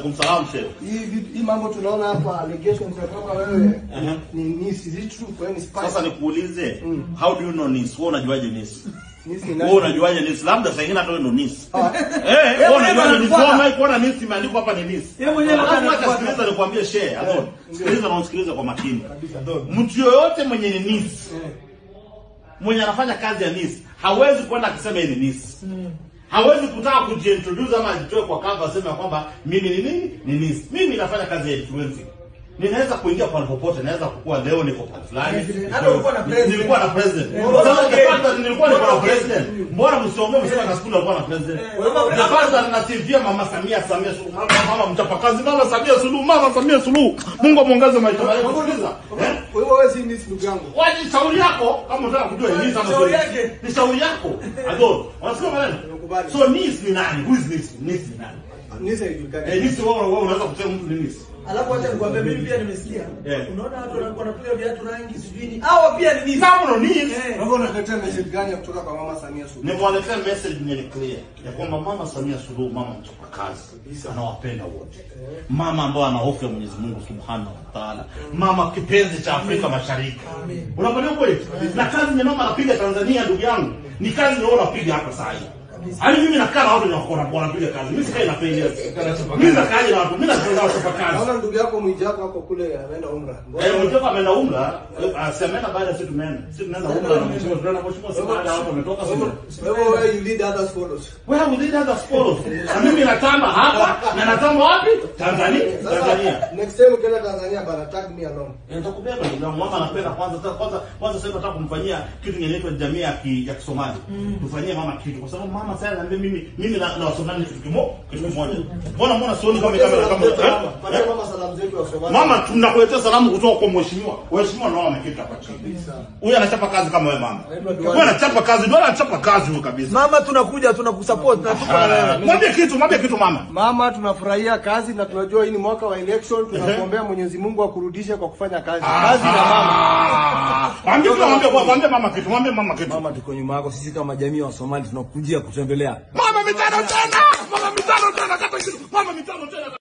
Kumsalamu shehe. Hii mambo tunaona hapa allegations ya kwamba wewe ni Nis, is it true? Kwa ni spy. Sasa nikuulize, how do you know Nis? Wewe unajuaje Nis? Nis ni Wewe nani? unajuaje Nis? Labda sasa ingine hata wewe ndo Nis. Wewe unajuaje Nis? Wewe unaikuona Nis imeandikwa hapa ni Nis. Yeye mwenyewe anasikiliza nikwambie shehe, adon. Sikiliza na usikilize kwa makini. Mtu yoyote mwenye ni Nis, mwenye anafanya kazi ya Nis, hawezi kwenda akisema yeye ni Nis. Hawezi kutaka kujiintroduce ama ajitoe kwa kamba aseme kwamba mimi ni nini? Ni Nis. Mimi nafanya kazi ya influencing. Ninaweza kuingia kwa popote, naweza kukua leo niko kwa fulani. Hata ulikuwa na president. Nilikuwa na president. Sasa nilikuwa na president. Mbona msiongee msema na skuli alikuwa na president? Kwanza ninasifia Mama Samia Suluhu. Mama mchapakazi, Mama Samia Suluhu, Mama Samia Suluhu. Mungu amuongeze maisha yake. Sikiliza. Wewe si Nis ndugu yangu. Waje shauri yako kama unataka kujua Nis ama shauri yake. Ni shauri yako. Adon. Unasikia maneno? So Nis ni nani? Who is Nis? Nis ni nani? Nis haijulikani. Nis wewe unaweza kusema mtu ni Nis. Alafu acha nikwambie mimi pia nimesikia. Unaona watu wanapiga viatu rangi sijui ni. Hao pia ni Nis. Kama ndo Nis. Wewe unaletea message gani kutoka kwa Mama Samia Suluhu? Nimewaletea message ni clear ya kwamba Mama Samia Suluhu, mama mchapakazi, anawapenda wote. Mama ambaye ana hofu ya Mwenyezi Mungu Subhanahu wa Ta'ala. Mama kipenzi cha Afrika Mashariki. Unakwambia kweli? Na kazi ni mama anapiga Tanzania ndugu yangu. Ni kazi ndio unapiga hapa sasa hivi. Hadi mimi nakaa na watu wanapiga kazi. Mimi sikai na pengine. Mimi nakaa na watu, mimi nakaa na watu kazi. Naona ndugu yako Mwijako hapo kule anaenda umra. Mwijako ameenda umra, asemena baada ya sisi tumeenda. Sisi tunaenda umra na mheshimiwa tunaenda mheshimiwa sasa baada ya watu wametoka sasa. Wewe you lead others follows. Wewe you lead others follows. Na mimi natamba hapa na natamba wapi? Tanzania. Next time ukienda Tanzania bana tag me along. Nitakubeba ndio mama anapenda kwanza sasa nataka kumfanyia kitu kinaitwa jamii ya Kisomali. Tufanyie mama kitu kwa sababu mama sasa anambia mimi na Wasomali kitu kimoja. Mbona sioni kama mama salamu zetu wa Somali. Mama tunakuletea salamu kutoka kwa mheshimiwa. Mheshimiwa ndio amekita hapa chini. Huyu anachapa kazi kama wewe mama. Wewe anachapa kazi, ndio anachapa kazi huyo kabisa. Mama tunakuja tunakusupport na tuko na wewe. Mwambie kitu mama. Mama tunafurahia kazi na tunajua hii ni mwaka wa election, tunakuombea Mwenyezi Mungu akurudishe kwa kufanya kazi. Kazi na mama. Mwambie mama kitu, mwambie mama kitu. Mama tuko nyuma yako, sisi kama jamii wa Somali tunakujia kutembelea. Mama mitano tena. Mama mitano tena.